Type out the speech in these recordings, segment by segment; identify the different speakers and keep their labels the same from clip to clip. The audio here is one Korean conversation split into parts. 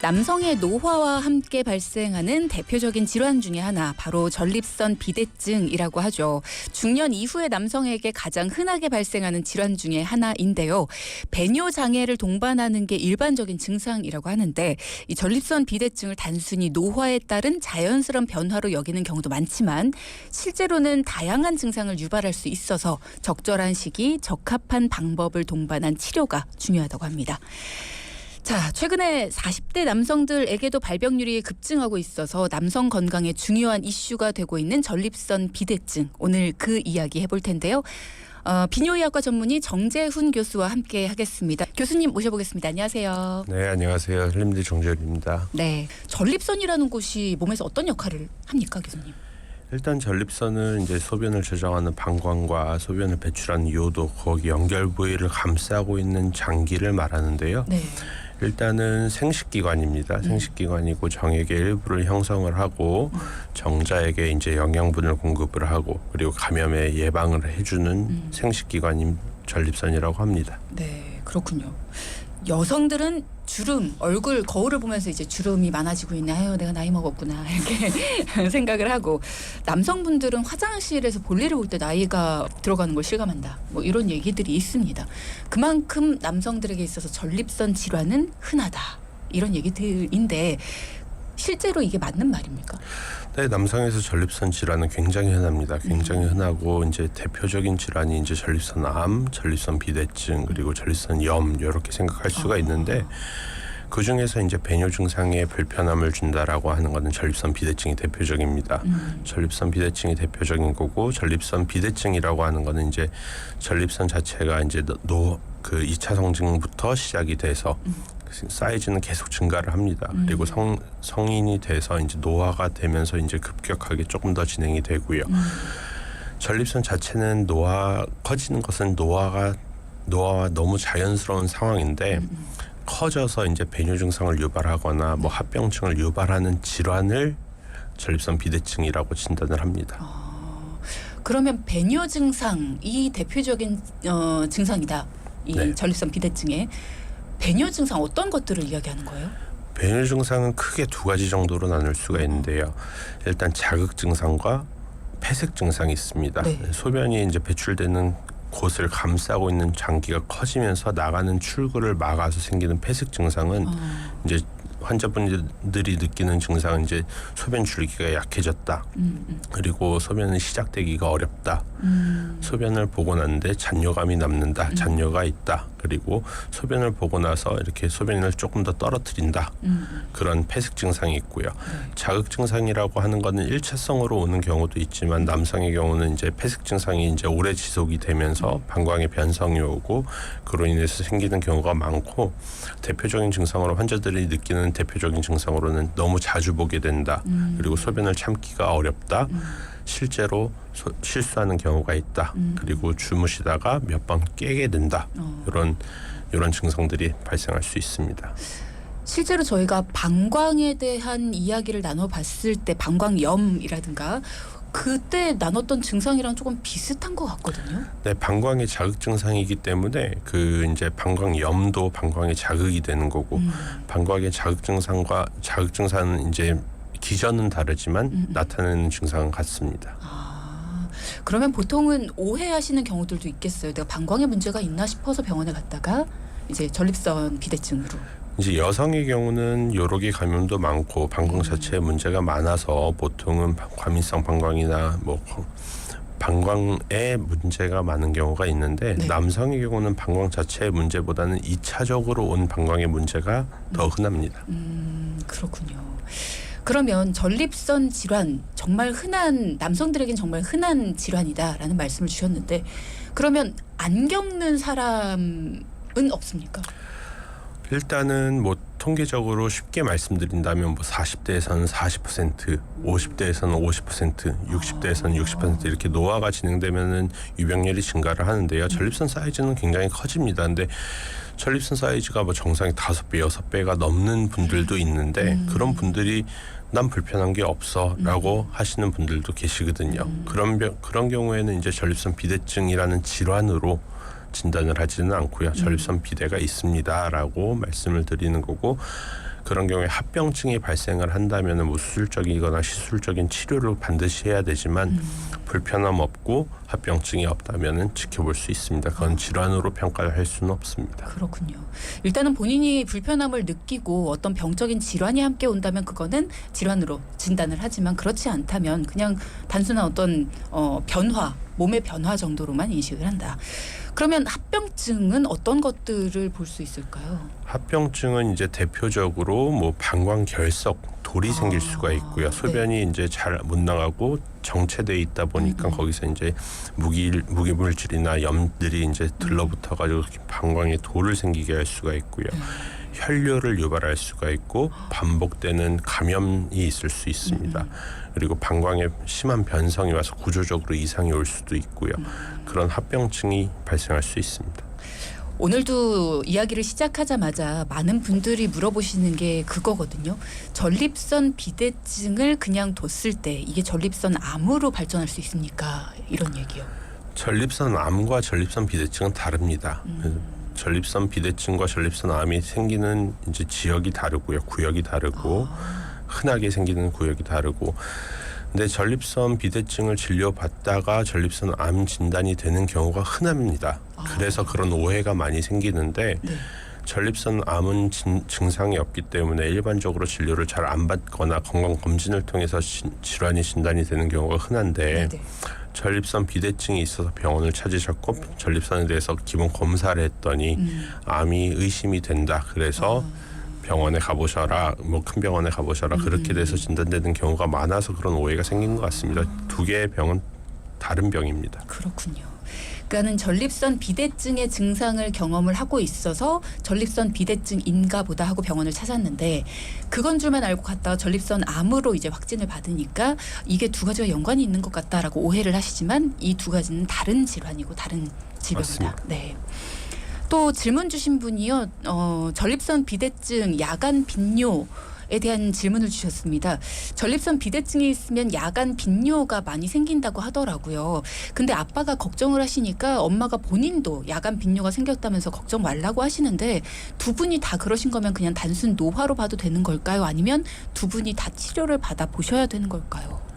Speaker 1: 남성의 노화와 함께 발생하는 대표적인 질환 중에 하나, 바로 전립선 비대증이라고 하죠. 중년 이후의 남성에게 가장 흔하게 발생하는 질환 중에 하나인데요. 배뇨 장애를 동반하는 게 일반적인 증상이라고 하는데, 이 전립선 비대증을 단순히 노화에 따른 자연스러운 변화로 여기는 경우도 많지만 실제로는 다양한 증상을 유발할 수 있어서 적절한 시기, 적합한 방법을 동반한 치료가 중요하다고 합니다. 자, 최근에 40대 남성들에게도 발병률이 급증하고 있어서 남성 건강에 중요한 이슈가 되고 있는 전립선 비대증. 오늘 그 이야기 해볼 텐데요. 비뇨의학과 전문의 정재훈 교수와 함께 하겠습니다. 교수님 모셔보겠습니다. 안녕하세요.
Speaker 2: 네, 안녕하세요. 힐림대 정재훈입니다.
Speaker 1: 네, 전립선이라는 곳이 몸에서 어떤 역할을 합니까, 교수님?
Speaker 2: 일단 전립선은 이제 소변을 저장하는 방광과 소변을 배출하는 요도, 거기 연결 부위를 감싸고 있는 장기를 말하는데요.
Speaker 1: 네.
Speaker 2: 일단은 생식기관입니다. 생식기관이고 정액의 일부를 형성을 하고 정자에게 이제 영양분을 공급을 하고 그리고 감염의 예방을 해주는 생식기관인 전립선이라고 합니다.
Speaker 1: 네, 그렇군요. 여성들은 주름, 얼굴 거울을 보면서 이제 주름이 많아지고 있네. 아유, 내가 나이 먹었구나. 이렇게 생각을 하고, 남성분들은 화장실에서 볼일을 볼 때 나이가 들어가는 걸 실감한다. 뭐 이런 얘기들이 있습니다. 그만큼 남성들에게 있어서 전립선 질환은 흔하다. 이런 얘기들인데 실제로 이게 맞는 말입니까?
Speaker 2: 네, 남성에서 전립선 질환은 굉장히 흔합니다. 굉장히 흔하고 이제 대표적인 질환이 이제 전립선암, 전립선 비대증, 그리고 전립선염 이렇게 생각할 수가 있는데 그 중에서 이제 배뇨 증상에 불편함을 준다라고 하는 것은 전립선 비대증이 대표적입니다. 전립선 비대증이 대표적인 거고, 전립선 비대증이라고 하는 것은 이제 전립선 자체가 이제 그 2차 성징부터 시작이 돼서 사이즈는 계속 증가를 합니다. 그리고 성인이 돼서 이제 노화가 되면서 이제 급격하게 조금 더 진행이 되고요. 전립선 자체는 커지는 것은 노화와 너무 자연스러운 상황인데 커져서 이제 배뇨 증상을 유발하거나 뭐 합병증을 유발하는 질환을 전립선 비대증이라고 진단을 합니다.
Speaker 1: 그러면 배뇨 증상이 대표적인 증상이다. 이
Speaker 2: 네.
Speaker 1: 전립선 비대증에 배뇨 증상 어떤 것들을 이야기하는 거예요?
Speaker 2: 배뇨 증상은 크게 두 가지 정도로 나눌 수가 있는데요. 일단 자극 증상과 폐색 증상이 있습니다.
Speaker 1: 네.
Speaker 2: 소변이 이제 배출되는 곳을 감싸고 있는 장기가 커지면서 나가는 출구를 막아서 생기는 폐색 증상은 이제 환자분들이 느끼는 증상은 이제 소변 줄기가 약해졌다. 그리고 소변이 시작되기가 어렵다. 소변을 보고 났는데 잔뇨감이 남는다. 잔뇨가 있다. 그리고 소변을 보고 나서 이렇게 소변을 조금 더 떨어뜨린다. 그런 폐색 증상이 있고요. 자극 증상이라고 하는 거는 일차성으로 오는 경우도 있지만 남성의 경우는 이제 폐색 증상이 이제 오래 지속이 되면서 방광에 변성이 오고 그로 인해서 생기는 경우가 많고, 대표적인 증상으로 환자들이 느끼는 대표적인 증상으로는 너무 자주 보게 된다. 그리고 소변을 참기가 어렵다. 실제로 실수하는 경우가 있다. 그리고 주무시다가 몇 번 깨게 된다. 이런 증상들이 발생할 수 있습니다.
Speaker 1: 실제로 저희가 방광에 대한 이야기를 나눠봤을 때 방광염이라든가 그때 나눴던 증상이랑 조금 비슷한 것 같거든요.
Speaker 2: 네, 방광의 자극 증상이기 때문에 그 이제 방광염도 방광의 자극이 되는 거고, 방광의 자극 증상과 자극 증상은 이제 기전은 다르지만 나타내는 증상은 같습니다.
Speaker 1: 그러면 보통은 오해하시는 경우들도 있겠어요. 내가 방광에 문제가 있나 싶어서 병원에 갔다가 이제 전립선 비대증으로.
Speaker 2: 이제 여성의 경우는 요로기 감염도 많고 방광 자체에 문제가 많아서 보통은 과민성 방광이나 뭐 방광에 문제가 많은 경우가 있는데,
Speaker 1: 네.
Speaker 2: 남성의 경우는 방광 자체의 문제보다는 2차적으로 온 방광의 문제가 더 흔합니다.
Speaker 1: 그렇군요. 그러면 전립선 질환 정말 흔한, 남성들에겐 정말 흔한 질환이다라는 말씀을 주셨는데, 그러면 안 겪는 사람은 없습니까?
Speaker 2: 일단은 뭐 통계적으로 쉽게 말씀드린다면 뭐 40대에서는 40%, 50대에서는 50%, 60대에서는 60% 이렇게 노화가 진행되면은 유병률이 증가를 하는데요. 전립선 사이즈는 굉장히 커집니다. 근데 전립선 사이즈가 뭐 정상이 5배, 6배가 넘는 분들도 있는데 그런 분들이 난 불편한 게 없어라고 하시는 분들도 계시거든요. 그런 경우에는 이제 전립선 비대증이라는 질환으로 진단을 하지는 않고요. 전립선 비대가 있습니다라고 말씀을 드리는 거고, 그런 경우에 합병증이 발생을 한다면 뭐 수술적이거나 시술적인 치료를 반드시 해야 되지만 불편함 없고 합병증이 없다면 지켜볼 수 있습니다. 그건 질환으로 평가를 할 수는 없습니다.
Speaker 1: 그렇군요. 일단은 본인이 불편함을 느끼고 어떤 병적인 질환이 함께 온다면 그거는 질환으로 진단을 하지만 그렇지 않다면 그냥 단순한 어떤 변화, 몸의 변화 정도로만 인식을 한다. 그러면 합병증은 어떤 것들을 볼 수 있을까요?
Speaker 2: 합병증은 이제 대표적으로 뭐 방광 결석, 돌이 생길 수가 있고요. 소변이 이제 잘 못 나가고 정체돼 있다 보니까 거기서 이제 무기물질이나 염들이 이제 들러붙어가지고 방광에 돌을 생기게 할 수가 있고요. 혈뇨를 유발할 수가 있고 반복되는 감염이 있을 수 있습니다. 그리고 방광에 심한 변성이 와서 구조적으로 이상이 올 수도 있고요. 그런 합병증이 발생할 수 있습니다.
Speaker 1: 오늘도 이야기를 시작하자마자 많은 분들이 물어보시는 게 그거거든요. 전립선 비대증을 그냥 뒀을 때 이게 전립선 암으로 발전할 수 있습니까? 이런 얘기요.
Speaker 2: 전립선 암과 전립선 비대증은 다릅니다. 전립선 비대증과 전립선 암이 생기는 이제 지역이 다르고요. 구역이 다르고 흔하게 생기는 구역이 다르고 근데 전립선 비대증을 진료받다가 전립선 암 진단이 되는 경우가 흔합니다. 그래서 그런 오해가 많이 생기는데 전립선 암은 증상이 없기 때문에 일반적으로 진료를 잘 안 받거나 건강검진을 통해서 질환이 진단이 되는 경우가 흔한데 전립선 비대증이 있어서 병원을 찾으셨고 전립선에 대해서 기본 검사를 했더니 암이 의심이 된다. 그래서 병원에 가보셔라, 뭐 큰 병원에 가보셔라 그렇게 돼서 진단되는 경우가 많아서 그런 오해가 생긴 것 같습니다. 두 개의 병은 다른 병입니다.
Speaker 1: 그렇군요. 그러니까는 전립선 비대증의 증상을 경험을 하고 있어서 전립선 비대증인가 보다 하고 병원을 찾았는데 그건 줄만 알고 갔다가 전립선 암으로 이제 확진을 받으니까 이게 두 가지가 연관이 있는 것 같다라고 오해를 하시지만 이 두 가지는 다른 질환이고 다른 질병이다.
Speaker 2: 맞습니다.
Speaker 1: 네. 또 질문 주신 분이요. 전립선 비대증 야간 빈뇨에 대한 질문을 주셨습니다. 전립선 비대증이 있으면 야간 빈뇨가 많이 생긴다고 하더라고요. 근데 아빠가 걱정을 하시니까 엄마가 본인도 야간 빈뇨가 생겼다면서 걱정 말라고 하시는데 두 분이 다 그러신 거면 그냥 단순 노화로 봐도 되는 걸까요? 아니면 두 분이 다 치료를 받아 보셔야 되는 걸까요?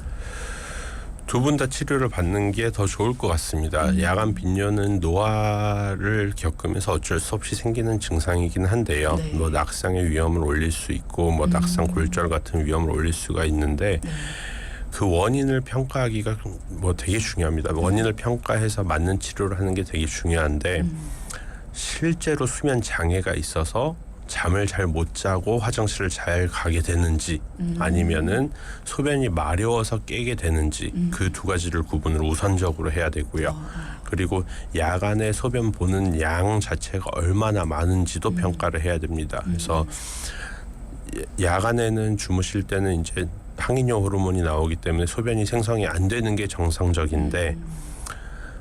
Speaker 2: 두 분 다 치료를 받는 게 더 좋을 것 같습니다. 야간 빈뇨는 노화를 겪으면서 어쩔 수 없이 생기는 증상이긴 한데요. 뭐 낙상의 위험을 올릴 수 있고 뭐 낙상 골절 같은 위험을 올릴 수가 있는데 그 원인을 평가하기가 뭐 되게 중요합니다. 원인을 평가해서 맞는 치료를 하는 게 되게 중요한데 실제로 수면 장애가 있어서 잠을 잘 못 자고 화장실을 잘 가게 되는지 아니면은 소변이 마려워서 깨게 되는지 그 두 가지를 구분을 우선적으로 해야 되고요. 그리고 야간에 소변 보는 양 자체가 얼마나 많은지도 평가를 해야 됩니다. 그래서 야간에는 주무실 때는 이제 항이뇨 호르몬이 나오기 때문에 소변이 생성이 안 되는 게 정상적인데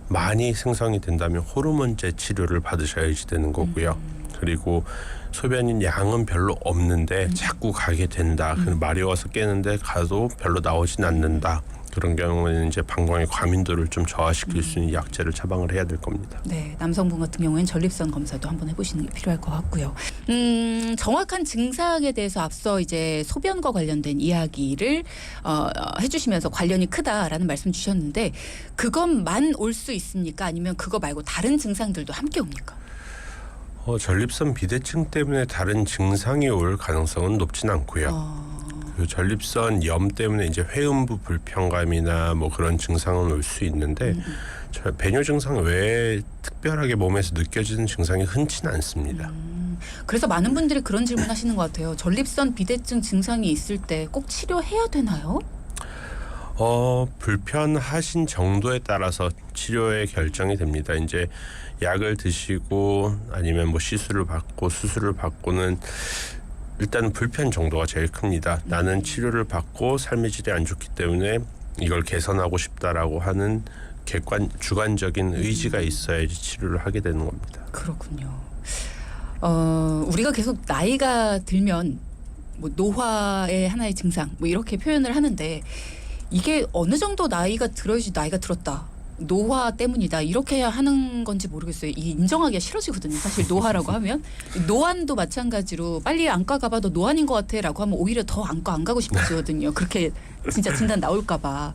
Speaker 2: 많이 생성이 된다면 호르몬제 치료를 받으셔야지 되는 거고요. 그리고 소변인 양은 별로 없는데 자꾸 가게 된다. 마려워서 깨는데 가도 별로 나오진 않는다. 그런 경우에는 이제 방광의 과민도를 좀 저하시킬 수 있는 약제를 처방을 해야 될 겁니다.
Speaker 1: 네, 남성분 같은 경우에는 전립선 검사도 한번 해보시는 게 필요할 것 같고요. 정확한 증상에 대해서 앞서 이제 소변과 관련된 이야기를 해주시면서 관련이 크다라는 말씀 주셨는데 그것만 올 수 있습니까? 아니면 그거 말고 다른 증상들도 함께 옵니까?
Speaker 2: 전립선 비대증 때문에 다른 증상이 올 가능성은 높진 않고요. 그 전립선 염 때문에 이제 회음부 불편감이나 뭐 그런 증상은 올 수 있는데 배뇨 증상 외에 특별하게 몸에서 느껴지는 증상이 흔치는 않습니다.
Speaker 1: 그래서 많은 분들이 그런 질문하시는 것 같아요. 전립선 비대증 증상이 있을 때 꼭 치료해야 되나요?
Speaker 2: 불편하신 정도에 따라서 치료의 결정이 됩니다. 이제 약을 드시고 아니면 뭐 시술을 받고 수술을 받고는 일단 불편 정도가 제일 큽니다. 나는 치료를 받고 삶의 질이 안 좋기 때문에 이걸 개선하고 싶다라고 하는 주관적인 의지가 있어야지 치료를 하게 되는 겁니다.
Speaker 1: 그렇군요. 우리가 계속 나이가 들면 뭐 노화의 하나의 증상 뭐 이렇게 표현을 하는데 이게 어느 정도 나이가 들어야지 나이가 들었다 노화 때문이다 이렇게 하는 건지 모르겠어요. 이게 인정하기가 싫어지거든요. 사실 노화라고 하면 노안도 마찬가지로 빨리 안과 가봐 너 노안인 것 같아라고 하면 오히려 더 안과 안 가고 싶어지거든요. 그렇게 진짜 진단 나올까봐.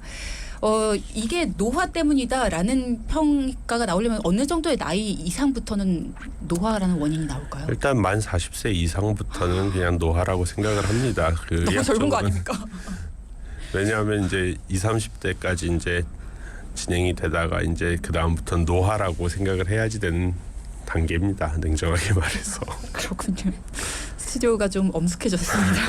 Speaker 1: 이게 노화 때문이다라는 평가가 나오려면 어느 정도의 나이 이상부터는 노화라는 원인이 나올까요?
Speaker 2: 일단 만 40세 이상부터는 그냥 노화라고 생각을 합니다.
Speaker 1: 너무 젊은 거 아닙니까?
Speaker 2: 왜냐하면 이제 20, 30대까지 이제 진행이 되다가 이제 그 다음부터는 노화라고 생각을 해야지 되는 단계입니다. 냉정하게 말해서.
Speaker 1: 그렇군요. 스튜디오가 좀 엄숙해졌습니다.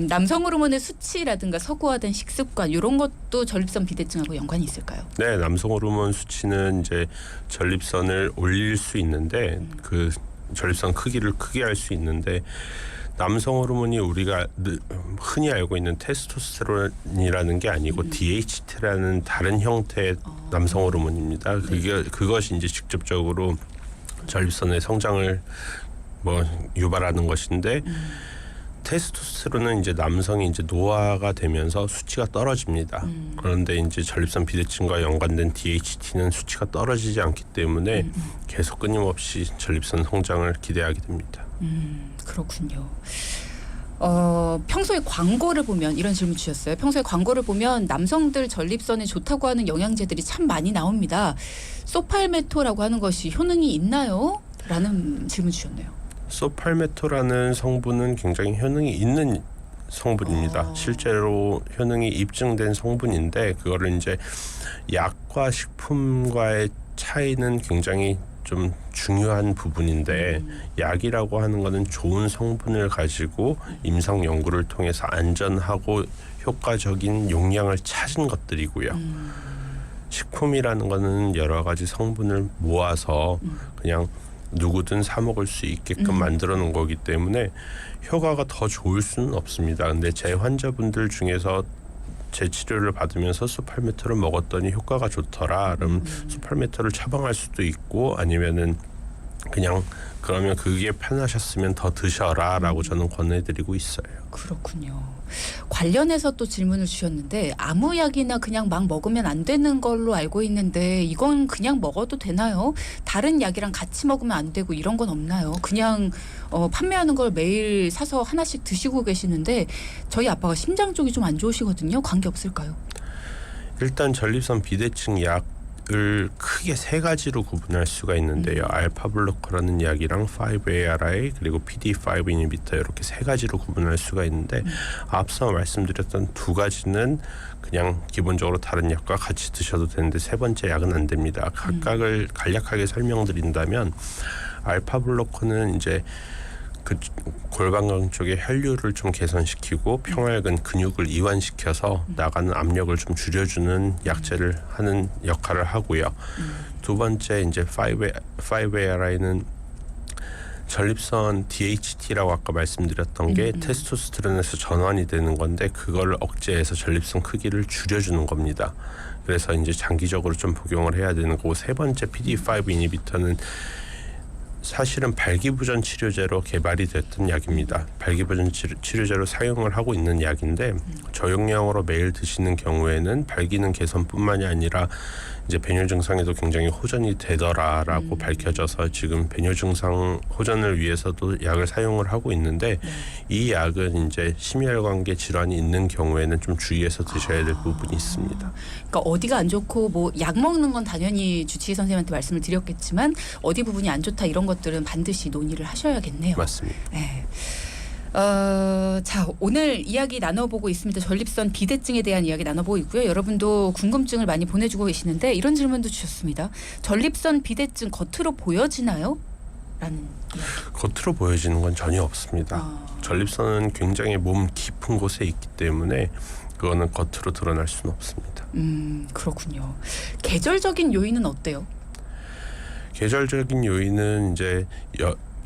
Speaker 1: 남성 호르몬의 수치라든가 서구화된 식습관 이런 것도 전립선 비대증하고 연관이 있을까요?
Speaker 2: 네, 남성 호르몬 수치는 이제 전립선을 올릴 수 있는데 그 전립선 크기를 크게 할 수 있는데 남성 호르몬이 우리가 흔히 알고 있는 테스토스테론이라는 게 아니고 DHT라는 다른 형태의 남성 호르몬입니다. 그것이 이제 직접적으로 전립선의 성장을 유발하는 것인데 테스토스테론은 이제 남성이 이제 노화가 되면서 수치가 떨어집니다. 그런데 이제 전립선 비대증과 연관된 DHT는 수치가 떨어지지 않기 때문에 계속 끊임없이 전립선 성장을 기대하게 됩니다.
Speaker 1: 그렇군요. 평소에 광고를 보면 이런 질문 주셨어요. 평소에 광고를 보면 남성들 전립선에 좋다고 하는 영양제들이 참 많이 나옵니다. 소팔메토라고 하는 것이 효능이 있나요? 라는 질문 주셨네요.
Speaker 2: 소팔메토라는 성분은 굉장히 효능이 있는 성분입니다. 실제로 효능이 입증된 성분인데 그거를 이제 약과 식품과의 차이는 굉장히 좀 중요한 부분인데 약이라고 하는 거는 좋은 성분을 가지고 임상 연구를 통해서 안전하고 효과적인 용량을 찾은 것들이고요. 식품이라는 거는 여러 가지 성분을 모아서 그냥 누구든 사 먹을 수 있게끔 만들어 놓은 거기 때문에 효과가 더 좋을 수는 없습니다. 근데 제 환자분들 중에서 제 치료를 받으면서 소팔메토를 먹었더니 효과가 좋더라. 그럼 소팔메토를 처방할 수도 있고 아니면은 그냥 그러면 그게 편하셨으면 더 드셔라라고 저는 권해드리고 있어요.
Speaker 1: 그렇군요. 관련해서 또 질문을 주셨는데 아무 약이나 그냥 막 먹으면 안 되는 걸로 알고 있는데 이건 그냥 먹어도 되나요? 다른 약이랑 같이 먹으면 안 되고 이런 건 없나요? 그냥 판매하는 걸 매일 사서 하나씩 드시고 계시는데 저희 아빠가 심장 쪽이 좀 안 좋으시거든요. 관계 없을까요?
Speaker 2: 일단 전립선 비대증 약을 크게 세 가지로 구분할 수가 있는데요. 알파블로커라는 약이랑 5-ARI 그리고 PD5 이니비터 이렇게 세 가지로 구분할 수가 있는데 앞서 말씀드렸던 두 가지는 그냥 기본적으로 다른 약과 같이 드셔도 되는데 세 번째 약은 안 됩니다. 각각을 간략하게 설명드린다면 알파블로커는 이제 그 골반강 쪽의 혈류를 좀 개선시키고 평활근 근육을 이완시켜서 나가는 압력을 좀 줄여주는 약제를 하는 역할을 하고요. 두 번째 이제 5-ARI는 전립선 DHT라고 아까 말씀드렸던 게 테스토스테론에서 전환이 되는 건데 그걸 억제해서 전립선 크기를 줄여주는 겁니다. 그래서 이제 장기적으로 좀 복용을 해야 되는 거고 세 번째 PD5 이니비터는 사실은 발기부전 치료제로 개발이 됐던 약입니다. 발기부전 치료제로 사용을 하고 있는 약인데 저용량으로 매일 드시는 경우에는 발기능 개선뿐만이 아니라 이제 배뇨 증상에도 굉장히 호전이 되더라라고 밝혀져서 지금 배뇨 증상 호전을 위해서도 약을 사용을 하고 있는데 이 약은 이제 심혈관계 질환이 있는 경우에는 좀 주의해서 드셔야 될 부분이 있습니다.
Speaker 1: 그러니까 어디가 안 좋고 뭐 약 먹는 건 당연히 주치의 선생님한테 말씀을 드렸겠지만 어디 부분이 안 좋다 이런 것들은 반드시 논의를 하셔야겠네요.
Speaker 2: 맞습니다.
Speaker 1: 네. 자, 오늘 이야기 나눠보고 있습니다. 전립선 비대증에 대한 이야기 나눠보고 있고요. 여러분도 궁금증을 많이 보내주고 계시는데 이런 질문도 주셨습니다. 전립선 비대증 겉으로 보여지나요? 라는 이야기.
Speaker 2: 겉으로 보여지는 건 전혀 없습니다. 전립선은 굉장히 몸 깊은 곳에 있기 때문에 그거는 겉으로 드러날 수는 없습니다.
Speaker 1: 그렇군요. 계절적인 요인은 어때요?
Speaker 2: 계절적인 요인은 이제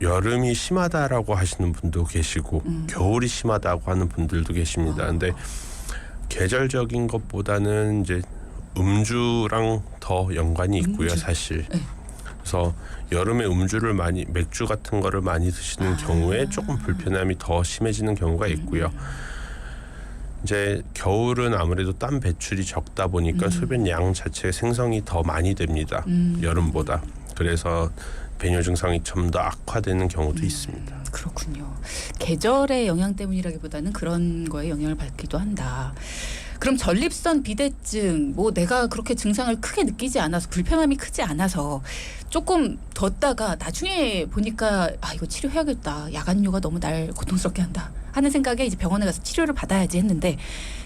Speaker 2: 여름이 심하다라고 하시는 분도 계시고 겨울이 심하다고 하는 분들도 계십니다. 근데 계절적인 것보다는 이제 음주랑 더 연관이 있고요, 사실.
Speaker 1: 네.
Speaker 2: 그래서 여름에 음주를 많이 맥주 같은 거를 많이 드시는 경우에 조금 불편함이 더 심해지는 경우가 있고요. 이제 겨울은 아무래도 땀 배출이 적다 보니까 소변 양 자체 생성이 더 많이 됩니다. 여름보다. 그래서 배뇨 증상이 좀 더 악화되는 경우도 있습니다.
Speaker 1: 그렇군요. 계절의 영향 때문이라기보다는 그런 거에 영향을 받기도 한다. 그럼 전립선 비대증 뭐 내가 그렇게 증상을 크게 느끼지 않아서 불편함이 크지 않아서 조금 뒀다가 나중에 보니까 이거 치료해야겠다. 야간뇨가 너무 날 고통스럽게 한다 하는 생각에 이제 병원에 가서 치료를 받아야지 했는데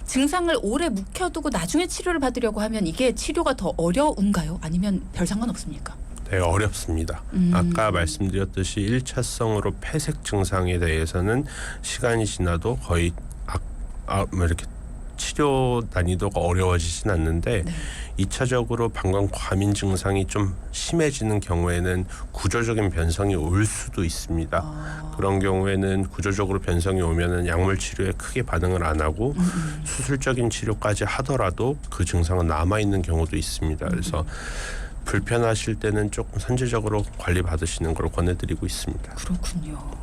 Speaker 1: 증상을 오래 묵혀두고 나중에 치료를 받으려고 하면 이게 치료가 더 어려운가요? 아니면 별 상관없습니까?
Speaker 2: 네, 어렵습니다. 아까 말씀드렸듯이 1차성으로 폐색 증상에 대해서는 시간이 지나도 거의 이렇게 치료 난이도가 어려워지진 않는데
Speaker 1: 네.
Speaker 2: 2차적으로 방광 과민 증상이 좀 심해지는 경우에는 구조적인 변성이 올 수도 있습니다. 그런 경우에는 구조적으로 변성이 오면은 약물 치료에 크게 반응을 안 하고 수술적인 치료까지 하더라도 그 증상은 남아 있는 경우도 있습니다. 그래서 불편하실 때는 조금 선제적으로 관리 받으시는 걸 권해드리고 있습니다.
Speaker 1: 그렇군요.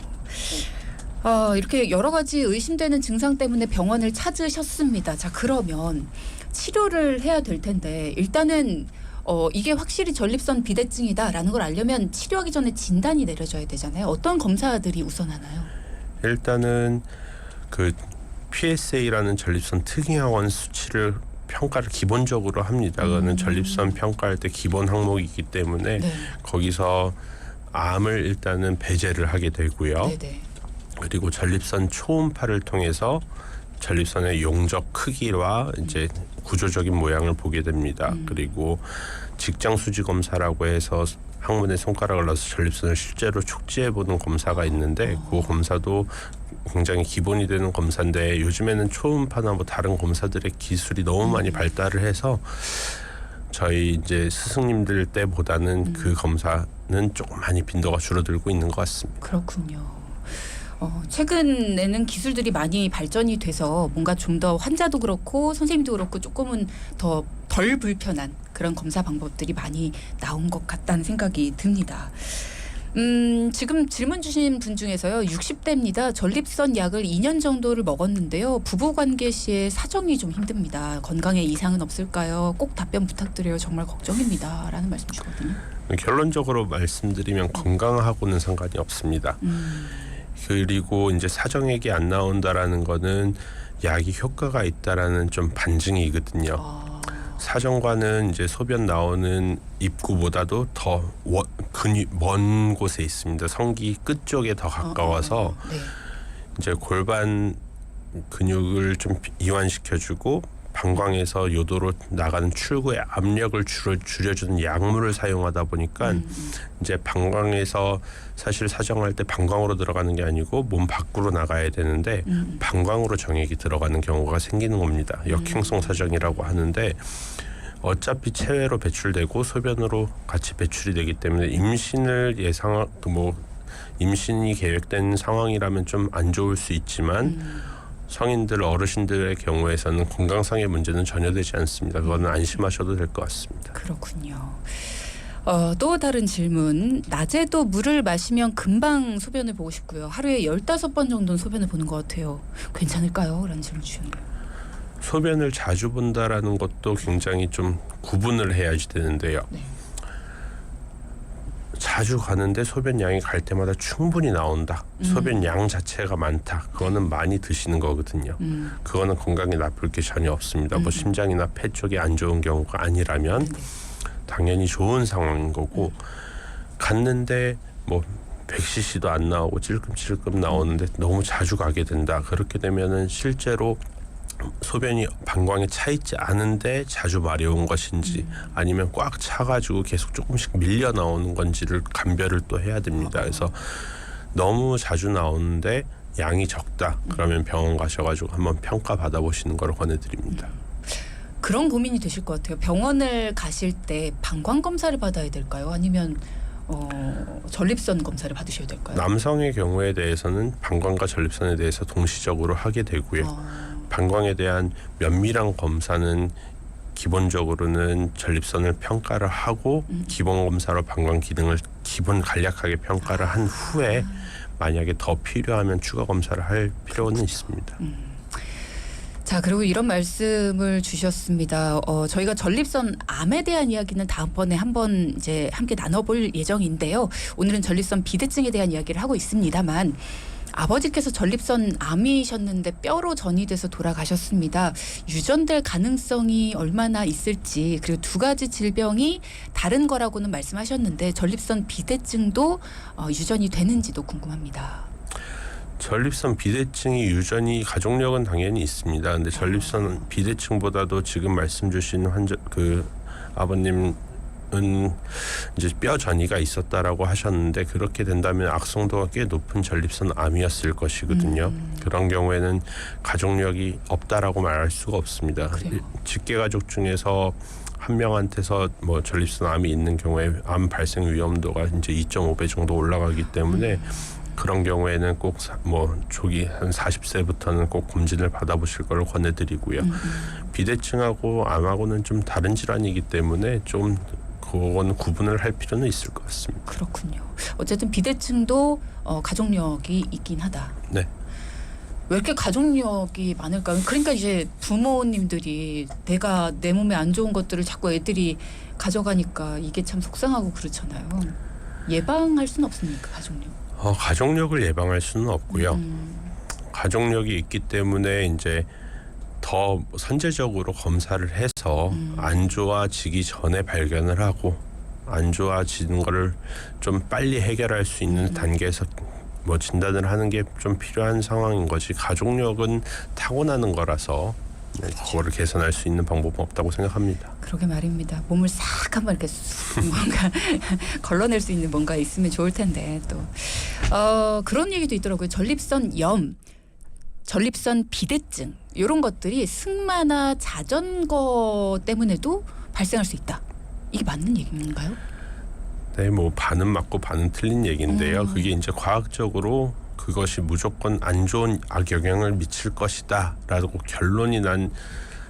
Speaker 1: 이렇게 여러 가지 의심되는 증상 때문에 병원을 찾으셨습니다. 자, 그러면 치료를 해야 될 텐데 일단은 이게 확실히 전립선 비대증이다라는 걸 알려면 치료하기 전에 진단이 내려져야 되잖아요. 어떤 검사들이 우선하나요?
Speaker 2: 일단은 그 PSA라는 전립선 특이항원 수치를 평가를 기본적으로 합니다. 그거는 전립선 평가할 때 기본 항목이기 때문에
Speaker 1: 네.
Speaker 2: 거기서 암을 일단은 배제를 하게 되고요.
Speaker 1: 네네.
Speaker 2: 그리고 전립선 초음파를 통해서 전립선의 용적 크기와 이제 구조적인 모양을 보게 됩니다. 그리고 직장 수지 검사라고 해서 항문에 손가락을 넣어서 전립선을 실제로 축지해 보는 검사가 있는데 그 검사도 굉장히 기본이 되는 검사인데 요즘에는 초음파나 뭐 다른 검사들의 기술이 너무 많이 발달을 해서 저희 이제 스승님들 때보다는 그 검사는 조금 많이 빈도가 줄어들고 있는 것 같습니다.
Speaker 1: 그렇군요. 최근에는 기술들이 많이 발전이 돼서 뭔가 좀 더 환자도 그렇고 선생님도 그렇고 조금은 더 덜 불편한 그런 검사 방법들이 많이 나온 것 같다는 생각이 듭니다. 지금 질문 주신 분 중에서요. 60대입니다. 전립선 약을 2년 정도를 먹었는데요. 부부관계 시에 사정이 좀 힘듭니다. 건강에 이상은 없을까요? 꼭 답변 부탁드려요. 정말 걱정입니다. 라는 말씀 주거든요.
Speaker 2: 결론적으로 말씀드리면 건강하고는 상관이 없습니다. 그리고 이제 사정액이 안 나온다라는 거는 약이 효과가 있다라는 좀 반증이거든요. 사정관은 이제 소변 나오는 입구보다도 더 먼 곳에 있습니다. 성기 끝 쪽에 더 가까워서
Speaker 1: 네.
Speaker 2: 이제 골반 근육을 좀 이완시켜주고 방광에서 요도로 나가는 출구의 압력을 줄여주는 약물을 사용하다 보니까 이제 방광에서 사실 사정할 때 방광으로 들어가는 게 아니고 몸 밖으로 나가야 되는데 방광으로 정액이 들어가는 경우가 생기는 겁니다. 역행성 사정이라고 하는데 어차피 체외로 배출되고 소변으로 같이 배출이 되기 때문에 임신이 계획된 상황이라면 좀 안 좋을 수 있지만 성인들 어르신들의 경우에서는 건강상의 문제는 전혀 되지 않습니다. 그거는 안심하셔도 될 것 같습니다.
Speaker 1: 그렇군요. 또 다른 질문. 낮에도 물을 마시면 금방 소변을 보고 싶고요. 하루에 15번 정도는 소변을 보는 것 같아요. 괜찮을까요? 라는 질문 주셨네요.
Speaker 2: 소변을 자주 본다라는 것도 굉장히 좀 구분을 해야지 되는데요.
Speaker 1: 네.
Speaker 2: 자주 가는데 소변 양이 갈 때마다 충분히 나온다. 소변 양 자체가 많다. 그거는 많이 드시는 거거든요. 그거는 건강에 나쁠 게 전혀 없습니다. 뭐 심장이나 폐 쪽이 안 좋은 경우가 아니라면 당연히 좋은 상황인 거고 갔는데 뭐 100cc도 안 나오고 찔끔찔끔 나오는데 너무 자주 가게 된다. 그렇게 되면은 실제로 소변이 방광에 차 있지 않은데 자주 마려운 것인지 아니면 꽉 차가지고 계속 조금씩 밀려 나오는 건지를 감별을 또 해야 됩니다. 그래서 너무 자주 나오는데 양이 적다. 그러면 병원 가셔가지고 한번 평가 받아보시는 걸 권해드립니다.
Speaker 1: 그런 고민이 되실 것 같아요. 병원을 가실 때 방광 검사를 받아야 될까요? 아니면 전립선 검사를 받으셔야 될까요?
Speaker 2: 남성의 경우에 대해서는 방광과 전립선에 대해서 동시적으로 하게 되고요. 방광에 대한 면밀한 검사는 기본적으로는 전립선을 평가를 하고 기본 검사로 방광 기능을 기본 간략하게 평가를 한 후에 만약에 더 필요하면 추가 검사를 할 필요는 있습니다.
Speaker 1: 자, 그리고 이런 말씀을 주셨습니다. 저희가 전립선 암에 대한 이야기는 다음번에 한번 이제 함께 나눠볼 예정인데요. 오늘은 전립선 비대증에 대한 이야기를 하고 있습니다만 아버지께서 전립선 암이셨는데 뼈로 전이돼서 돌아가셨습니다. 유전될 가능성이 얼마나 있을지, 그리고 두 가지 질병이 다른 거라고는 말씀하셨는데 전립선 비대증도 유전이 되는지도 궁금합니다.
Speaker 2: 전립선 비대증이 유전이 가족력은 당연히 있습니다. 근데 전립선 비대증보다도 지금 말씀 주신 환자 아버님은 이제 뼈 전이가 있었다라고 하셨는데 그렇게 된다면 악성도가 꽤 높은 전립선 암이었을 것이거든요. 그런 경우에는 가족력이 없다라고 말할 수가 없습니다. 직계 가족 중에서 한 명한테서 뭐 전립선 암이 있는 경우에 암 발생 위험도가 이제 2.5배 정도 올라가기 때문에 그런 경우에는 꼭 뭐 조기 한 40세부터는 꼭 검진을 받아보실 걸 권해드리고요. 비대증하고 암하고는 좀 다른 질환이기 때문에 좀 그건 구분을 할 필요는 있을 것 같습니다.
Speaker 1: 그렇군요. 어쨌든 비대증도 가족력이 있긴 하다.
Speaker 2: 네.
Speaker 1: 왜 이렇게 가족력이 많을까요? 그러니까 이제 부모님들이 내가 내 몸에 안 좋은 것들을 자꾸 애들이 가져가니까 이게 참 속상하고 그렇잖아요. 예방할 수는 없습니까, 가족력?
Speaker 2: 가족력을 예방할 수는 없고요. 가족력이 있기 때문에 이제 더 선제적으로 검사를 해서 안 좋아지기 전에 발견을 하고 안 좋아지는 거를 좀 빨리 해결할 수 있는 단계에서 뭐 진단을 하는 게 좀 필요한 상황인 거지. 가족력은 타고나는 거라서 그거를 개선할 수 있는 방법은 없다고 생각합니다.
Speaker 1: 그러게 말입니다. 몸을 싹 한번 이렇게 뭔가 걸러낼 수 있는 뭔가 있으면 좋을 텐데 또 그런 얘기도 있더라고요. 전립선 염, 전립선 비대증 이런 것들이 승마나 자전거 때문에도 발생할 수 있다. 이게 맞는 얘기인가요?
Speaker 2: 네, 뭐 반은 맞고 반은 틀린 얘기인데요. 그게 이제 과학적으로 그것이 무조건 안 좋은 악영향을 미칠 것이다라고 결론이 난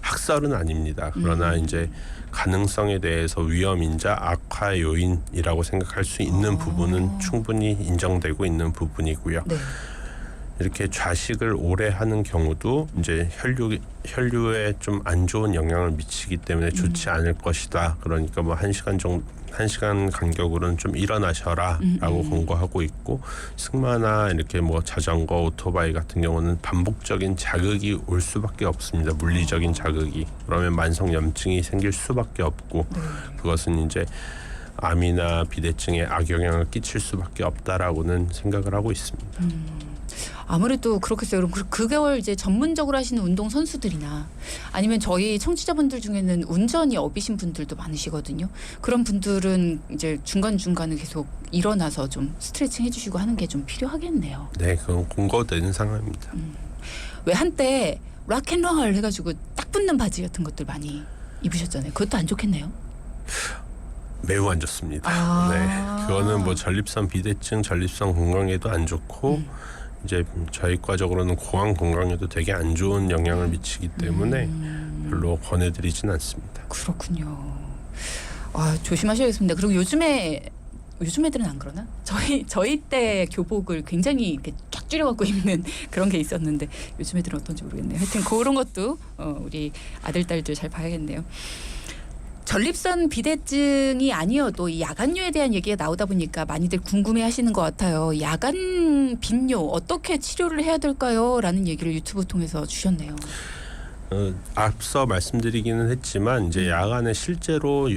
Speaker 2: 학설은 아닙니다. 그러나 이제 가능성에 대해서 위험인자 악화 요인이라고 생각할 수 있는 부분은 충분히 인정되고 있는 부분이고요.
Speaker 1: 네.
Speaker 2: 이렇게 좌식을 오래 하는 경우도 이제 혈류에 좀 안 좋은 영향을 미치기 때문에 좋지 않을 것이다. 그러니까 뭐 1시간 간격으로는 좀 일어나셔라라고 권고하고 있고, 승마나 이렇게 뭐 자전거, 오토바이 같은 경우는 반복적인 자극이 올 수밖에 없습니다. 물리적인 자극이. 그러면 만성 염증이 생길 수밖에 없고, 그것은 이제 암이나 비대증에 악영향을 끼칠 수밖에 없다라고는 생각을 하고 있습니다.
Speaker 1: 아무래도 그렇겠어요. 그럼 그걸 이제 전문적으로 하시는 운동 선수들이나 아니면 저희 청취자분들 중에는 운전이 업이신 분들도 많으시거든요. 그런 분들은 이제 중간중간에 계속 일어나서 좀 스트레칭 해주시고 하는 게 좀 필요하겠네요.
Speaker 2: 네, 그건 권고되는 상황입니다.
Speaker 1: 왜 한때 락앤롤 해가지고 딱 붙는 바지 같은 것들 많이 입으셨잖아요. 그것도 안 좋겠네요.
Speaker 2: 매우 안 좋습니다. 네, 그거는 뭐 전립선 비대증, 전립선 건강에도 안 좋고 이제 저희과적으로는 고환 건강에도 되게 안 좋은 영향을 미치기 때문에 별로 권해드리진 않습니다.
Speaker 1: 그렇군요. 조심하셔야겠습니다. 그리고 요즘 애들은 안 그러나? 저희 때 교복을 굉장히 이렇게 쫙 줄여갖고 입는 그런 게 있었는데 요즘 애들은 어떤지 모르겠네요. 하여튼 그런 것도 우리 아들 딸들 잘 봐야겠네요. 전립선 비대증이 아니어도 이 야간뇨에 대한 얘기가 나오다 보니까 많이들 궁금해하시는 것 같아요. 야간 빈뇨 어떻게 치료를 해야 될까요? 라는 얘기를 유튜브 통해서 주셨네요.
Speaker 2: 앞서 말씀드리기는 했지만 이제 야간에 실제로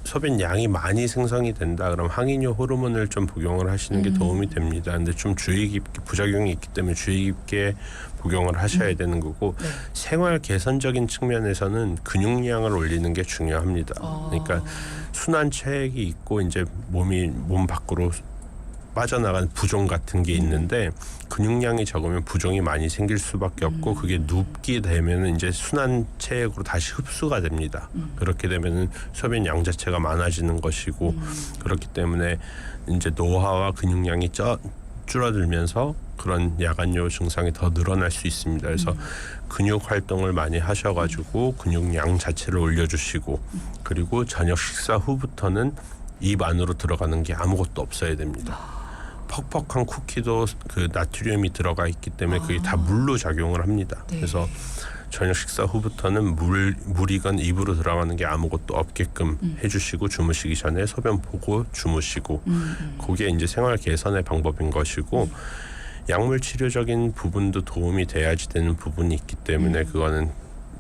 Speaker 2: 소변 양이 많이 생성이 된다. 그럼 항이뇨 호르몬을 좀 복용을 하시는 게 도움이 됩니다. 근데 좀 주의 깊게 부작용이 있기 때문에 주의 깊게 복용을 하셔야 되는 거고, 생활 개선적인 측면에서는 근육량을 올리는 게 중요합니다. 그러니까 순환 체액이 있고 이제 몸 밖으로 빠져나간 부종 같은 게 있는데 근육량이 적으면 부종이 많이 생길 수밖에 없고 그게 눕게 되면 이제 순환 체액으로 다시 흡수가 됩니다. 그렇게 되면은 소변 양 자체가 많아지는 것이고 그렇기 때문에 이제 노화와 근육량이 줄어들면서 그런 야간뇨 증상이 더 늘어날 수 있습니다. 그래서 근육 활동을 많이 하셔가지고 근육량 자체를 올려주시고 그리고 저녁 식사 후부터는 입 안으로 들어가는 게 아무것도 없어야 됩니다. 퍽퍽한 쿠키도 그 나트륨이 들어가 있기 때문에 그게 다 물로 작용을 합니다.
Speaker 1: 네.
Speaker 2: 그래서 저녁 식사 후부터는 물이건 입으로 들어가는 게 아무것도 없게끔 해주시고 주무시기 전에 소변 보고 주무시고 그게 이제 생활 개선의 방법인 것이고 약물 치료적인 부분도 도움이 돼야지 되는 부분이 있기 때문에 그거는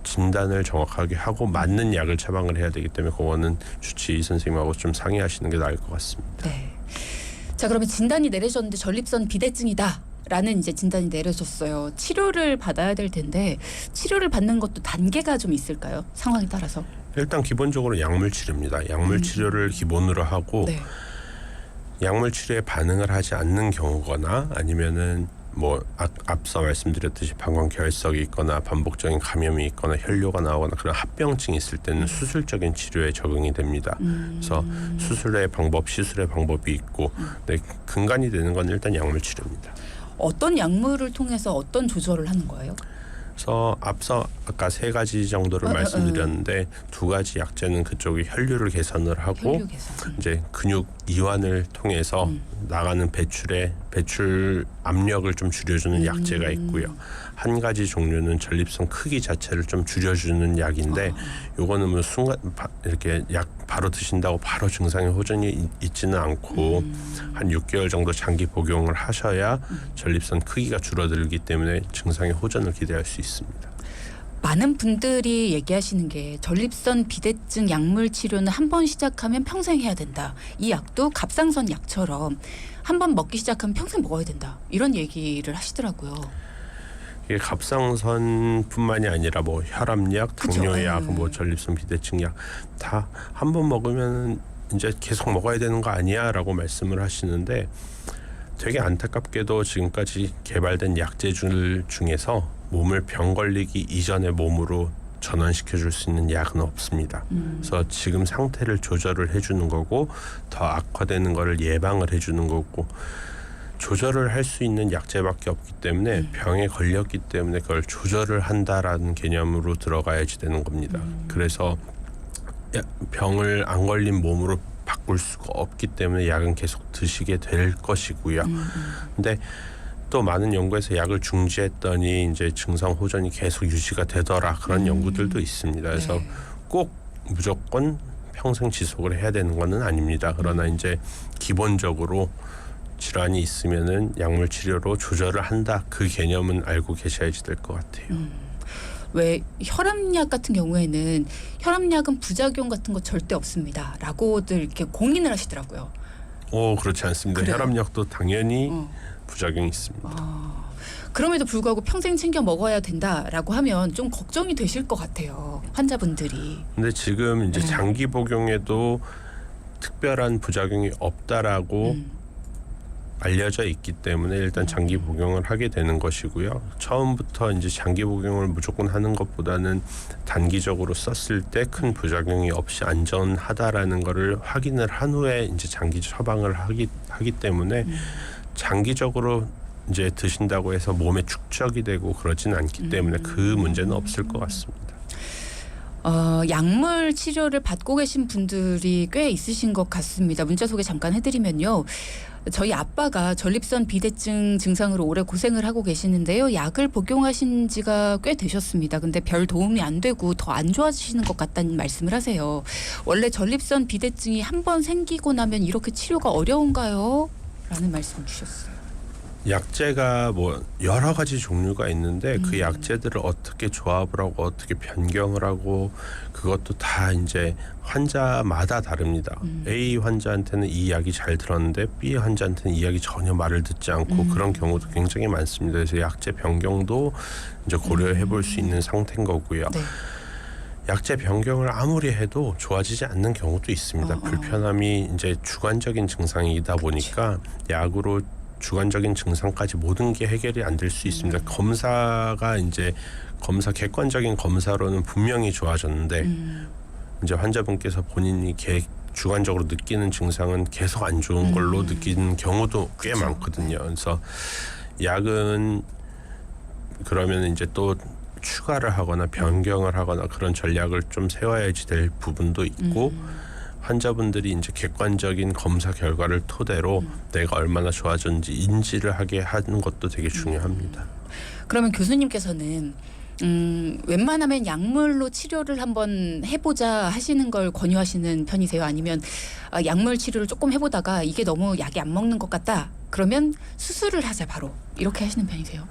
Speaker 2: 진단을 정확하게 하고 맞는 약을 처방을 해야 되기 때문에 그거는 주치의 선생님하고 좀 상의하시는 게 나을 것 같습니다.
Speaker 1: 네. 자, 그러면 진단이 내려졌는데 전립선 비대증이다. 라는 이제 진단이 내려졌어요. 치료를 받아야 될 텐데 치료를 받는 것도 단계가 좀 있을까요? 상황에 따라서.
Speaker 2: 일단 기본적으로 약물 치료입니다. 약물 치료를 기본으로 하고
Speaker 1: 네.
Speaker 2: 약물 치료에 반응을 하지 않는 경우거나 아니면은 뭐 앞서 말씀드렸듯이 방광결석이 있거나 반복적인 감염이 있거나 혈뇨가 나오거나 그런 합병증이 있을 때는 수술적인 치료에 적용이 됩니다. 그래서 수술의 방법, 시술의 방법이 있고 네, 근간이 되는 건 일단 약물 치료입니다.
Speaker 1: 어떤 약물을 통해서 어떤 조절을 하는 거예요?
Speaker 2: 그래서 앞서 아까 3가지 정도를 말씀드렸는데 2가지 약제는 그쪽이 혈류를 개선을 하고
Speaker 1: 혈류 개선.
Speaker 2: 이제 근육 이완을 통해서 나가는 배출 압력을 좀 줄여주는 약제가 있고요. 한 가지 종류는 전립선 크기 자체를 좀 줄여주는 약인데 요거는 뭐 순간 이렇게 약 바로 드신다고 바로 증상의 호전이 있지는 않고 한 6개월 정도 장기 복용을 하셔야 전립선 크기가 줄어들기 때문에 증상의 호전을 기대할 수 있습니다.
Speaker 1: 많은 분들이 얘기하시는 게 전립선 비대증 약물 치료는 한 번 시작하면 평생 해야 된다. 이 약도 갑상선 약처럼 한 번 먹기 시작하면 평생 먹어야 된다. 이런 얘기를 하시더라고요.
Speaker 2: 이게 갑상선뿐만이 아니라 뭐 혈압약, 당뇨약, 뭐 전립선 비대증약 다 한 번 먹으면 이제 계속 먹어야 되는 거 아니야라고 말씀을 하시는데 되게 안타깝게도 지금까지 개발된 약제들 중에서 몸을 병 걸리기 이전의 몸으로 전환시켜 줄 수 있는 약은 없습니다. 그래서 지금 상태를 조절을 해주는 거고 더 악화되는 거를 예방을 해주는 거고 조절을 할 수 있는 약제밖에 없기 때문에 병에 걸렸기 때문에 그걸 조절을 한다라는 개념으로 들어가야지 되는 겁니다. 그래서 병을 안 걸린 몸으로 바꿀 수가 없기 때문에 약은 계속 드시게 될 것이고요. 근데 또 많은 연구에서 약을 중지했더니 이제 증상 호전이 계속 유지가 되더라 그런 연구들도 있습니다. 그래서
Speaker 1: 네.
Speaker 2: 꼭 무조건 평생 지속을 해야 되는 것은 아닙니다. 그러나 이제 기본적으로 질환이 있으면은 약물 치료로 조절을 한다 그 개념은 알고 계셔야지 될 것 같아요.
Speaker 1: 왜 혈압약 같은 경우에는 혈압약은 부작용 같은 거 절대 없습니다. 라고들 이렇게 공인을 하시더라고요.
Speaker 2: 그렇지 않습니다.
Speaker 1: 그래요?
Speaker 2: 혈압약도 당연히 부작용이 있습니다.
Speaker 1: 그럼에도 불구하고 평생 챙겨 먹어야 된다라고 하면 좀 걱정이 되실 것 같아요. 환자분들이.
Speaker 2: 근데 지금 이제 장기 복용에도 특별한 부작용이 없다라고 알려져 있기 때문에 일단 장기 복용을 하게 되는 것이고요. 처음부터 이제 장기 복용을 무조건 하는 것보다는 단기적으로 썼을 때 큰 부작용이 없이 안전하다라는 거를 확인을 한 후에 이제 장기 처방을 하기 때문에 장기적으로 이제 드신다고 해서 몸에 축적이 되고 그러진 않기 때문에 그 문제는 없을 것 같습니다.
Speaker 1: 약물 치료를 받고 계신 분들이 꽤 있으신 것 같습니다. 문자 소개 잠깐 해드리면요. 저희 아빠가 전립선 비대증 증상으로 오래 고생을 하고 계시는데요. 약을 복용하신 지가 꽤 되셨습니다. 근데 별 도움이 안 되고 더 안 좋아지시는 것 같다는 말씀을 하세요. 원래 전립선 비대증이 한 번 생기고 나면 이렇게 치료가 어려운가요? 라는 말씀을 주셨어요.
Speaker 2: 약제가 뭐 여러 가지 종류가 있는데 그 약제들을 어떻게 조합을 하고 어떻게 변경을 하고 그것도 다 이제 환자마다 다릅니다. A 환자한테는 이 약이 잘 들었는데 B 환자한테는 이 약이 전혀 말을 듣지 않고 그런 경우도 굉장히 많습니다. 그래서 약제 변경도 이제 고려해 볼 수 있는 상태인 거고요.
Speaker 1: 네.
Speaker 2: 약제 변경을 아무리 해도 좋아지지 않는 경우도 있습니다. 불편함이 이제 주관적인 증상이다 보니까 약으로 주관적인 증상까지 모든 게 해결이 안 될 수 있습니다. 검사가 이제 객관적인 검사로는 분명히 좋아졌는데 이제 환자분께서 본인이 주관적으로 느끼는 증상은 계속 안 좋은 걸로 느끼는 경우도 꽤
Speaker 1: 그쵸.
Speaker 2: 많거든요. 그래서 약은 그러면 이제 또 추가를 하거나 변경을 하거나 그런 전략을 좀 세워야지 될 부분도 있고 환자분들이 이제 객관적인 검사 결과를 토대로 내가 얼마나 좋아졌는지 인지를 하게 하는 것도 되게 중요합니다.
Speaker 1: 그러면 교수님께서는 웬만하면 약물로 치료를 한번 해보자 하시는 걸 권유하시는 편이세요? 아니면 약물 치료를 조금 해보다가 이게 너무 약이 안 먹는 것 같다. 그러면 수술을 하자 바로 이렇게 하시는 편이세요?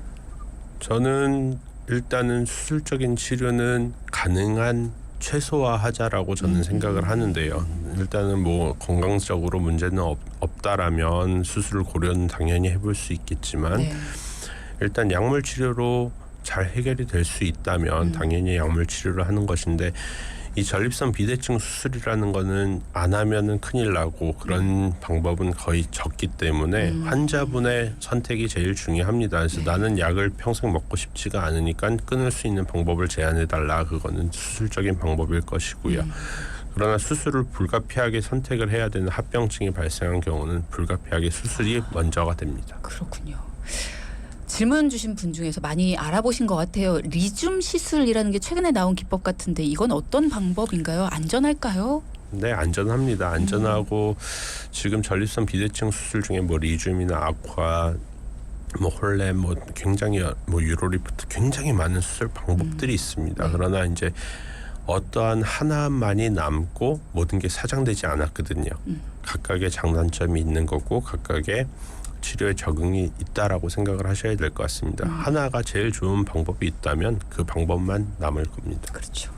Speaker 2: 저는 일단은 수술적인 치료는 가능한 최소화하자라고 저는 생각을 하는데요. 일단은 뭐 건강적으로 문제는 없다라면 수술을 고려는 당연히 해볼 수 있겠지만
Speaker 1: 네.
Speaker 2: 일단 약물 치료로 잘 해결이 될 수 있다면 당연히 약물 치료를 하는 것인데 이 전립선 비대증 수술이라는 거는 안 하면은 큰일 나고 그런 방법은 거의 적기 때문에 환자분의 선택이 제일 중요합니다. 그래서 나는 약을 평생 먹고 싶지가 않으니까 끊을 수 있는 방법을 제안해 달라. 그거는 수술적인 방법일 것이고요. 그러나 수술을 불가피하게 선택을 해야 되는 합병증이 발생한 경우는 불가피하게 수술이 먼저가 됩니다.
Speaker 1: 그렇군요. 질문 주신 분 중에서 많이 알아보신 것 같아요. 리줌 시술이라는 게 최근에 나온 기법 같은데 이건 어떤 방법인가요? 안전할까요?
Speaker 2: 네, 안전합니다. 안전하고 지금 전립선 비대증 수술 중에 뭐 리줌이나 악화, 뭐 홀렘, 뭐 굉장히 뭐 유로리프트 굉장히 많은 수술 방법들이 있습니다. 그러나 이제 어떠한 하나만이 남고 모든 게 사장되지 않았거든요. 각각의 장단점이 있는 거고 각각의 치료에 적응이 있다라고 생각을 하셔야 될 것 같습니다. 하나가 제일 좋은 방법이 있다면 그 방법만 남을 겁니다.
Speaker 1: 그렇죠.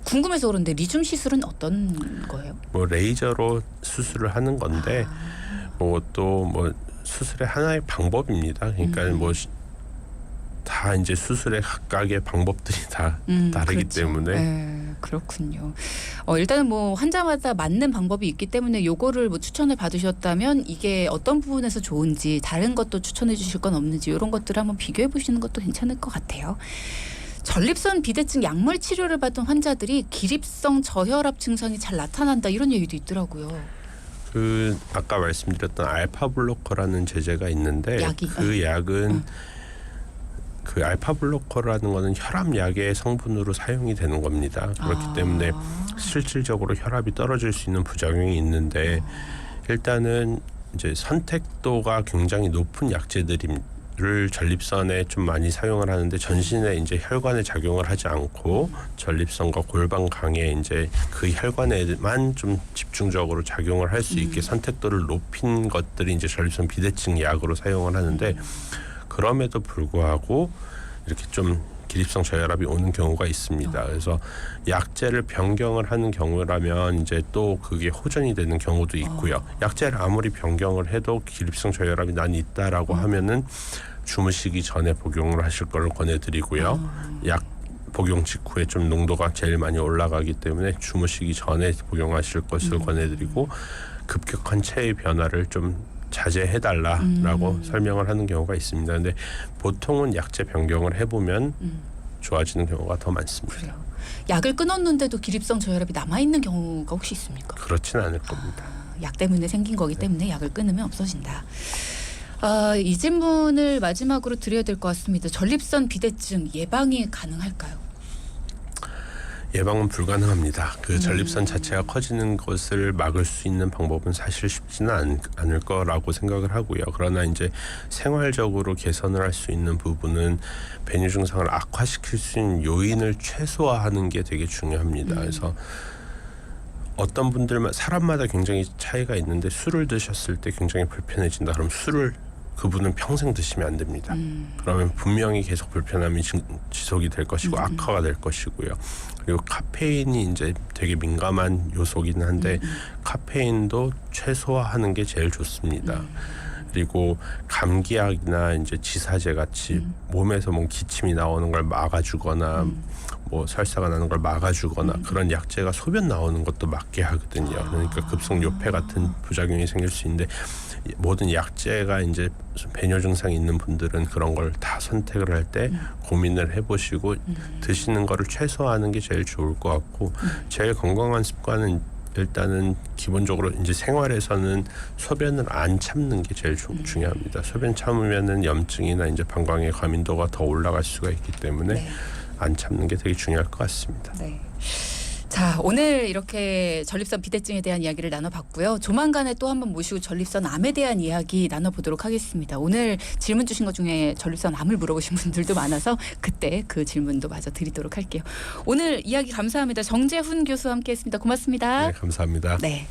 Speaker 1: 궁금해서 그런데 리줌 시술은 어떤 거예요?
Speaker 2: 뭐 레이저로 수술을 하는 건데 뭐 또 뭐 수술의 하나의 방법입니다. 그러니까 뭐 다 이제 수술의 각각의 방법들이 다 다르기
Speaker 1: 그렇죠.
Speaker 2: 때문에
Speaker 1: 네, 그렇군요. 일단은 뭐 환자마다 맞는 방법이 있기 때문에 요거를 뭐 추천을 받으셨다면 이게 어떤 부분에서 좋은지 다른 것도 추천해 주실 건 없는지 이런 것들을 한번 비교해 보시는 것도 괜찮을 것 같아요. 전립선 비대증 약물 치료를 받은 환자들이 기립성 저혈압 증상이 잘 나타난다 이런 얘기도 있더라고요.
Speaker 2: 그 아까 말씀드렸던 알파 블로커라는 제제가 있는데
Speaker 1: 약이?
Speaker 2: 그 약은 그 알파 블로커라는 거는 혈압약의 성분으로 사용이 되는 겁니다. 그렇기 때문에 실질적으로 혈압이 떨어질 수 있는 부작용이 있는데 일단은 이제 선택도가 굉장히 높은 약제들을 전립선에 좀 많이 사용을 하는데 전신에 이제 혈관에 작용을 하지 않고 전립선과 골반강에 이제 그 혈관에만 좀 집중적으로 작용을 할 수 있게 선택도를 높인 것들이 이제 전립선 비대증 약으로 사용을 하는데 그럼에도 불구하고 이렇게 좀 기립성 저혈압이 오는 경우가 있습니다. 그래서 약제를 변경을 하는 경우라면 이제 또 그게 호전이 되는 경우도 있고요. 약제를 아무리 변경을 해도 기립성 저혈압이 난 있다라고 하면은 주무시기 전에 복용을 하실 걸 권해드리고요. 약 복용 직후에 좀 농도가 제일 많이 올라가기 때문에 주무시기 전에 복용하실 것을 권해드리고 급격한 체의 변화를 좀 자제해달라라고 설명을 하는 경우가 있습니다. 근데 보통은 약제 변경을 해보면 좋아지는 경우가 더 많습니다.
Speaker 1: 그래요. 약을 끊었는데도 기립성 저혈압이 남아있는 경우가 혹시 있습니까?
Speaker 2: 그렇지는 않을 겁니다.
Speaker 1: 약 때문에 생긴 거기 때문에 약을 끊으면 없어진다. 이 질문을 마지막으로 드려야 될 것 같습니다. 전립선 비대증 예방이 가능할까요?
Speaker 2: 예방은 불가능합니다. 그 전립선 자체가 커지는 것을 막을 수 있는 방법은 사실 쉽지는 않을 거라고 생각을 하고요. 그러나 이제 생활적으로 개선을 할 수 있는 부분은 배뇨 증상을 악화시킬 수 있는 요인을 최소화하는 게 되게 중요합니다. 그래서 어떤 분들만 사람마다 굉장히 차이가 있는데 술을 드셨을 때 굉장히 불편해진다. 그럼 술을 그분은 평생 드시면 안 됩니다. 그러면 분명히 계속 불편함이 지속이 될 것이고 악화가 될 것이고요. 그리고 카페인이 이제 되게 민감한 요소긴 한데 카페인도 최소화하는 게 제일 좋습니다. 그리고 감기약이나 이제 지사제 같이 몸에서 뭐 기침이 나오는 걸 막아주거나 뭐 설사가 나는 걸 막아주거나 그런 약제가 소변 나오는 것도 막게 하거든요. 그러니까 급성 요폐 같은 부작용이 생길 수 있는데 모든 약제가 이제 배뇨 증상이 있는 분들은 그런 걸 다 선택을 할 때 고민을 해보시고 드시는 거를 최소화하는 게 제일 좋을 것 같고 제일 건강한 습관은 일단은 기본적으로 이제 생활에서는 소변을 안 참는 게 제일 중요합니다. 소변 참으면은 염증이나 이제 방광의 과민도가 더 올라갈 수가 있기 때문에 안 참는 게 되게 중요할 것 같습니다.
Speaker 1: 네. 자, 오늘 이렇게 전립선 비대증에 대한 이야기를 나눠봤고요. 조만간에 또 한번 모시고 전립선 암에 대한 이야기 나눠보도록 하겠습니다. 오늘 질문 주신 것 중에 전립선 암을 물어보신 분들도 많아서 그때 그 질문도 마저 드리도록 할게요. 오늘 이야기 감사합니다. 정재훈 교수와 함께했습니다. 고맙습니다.
Speaker 2: 네, 감사합니다.
Speaker 1: 네.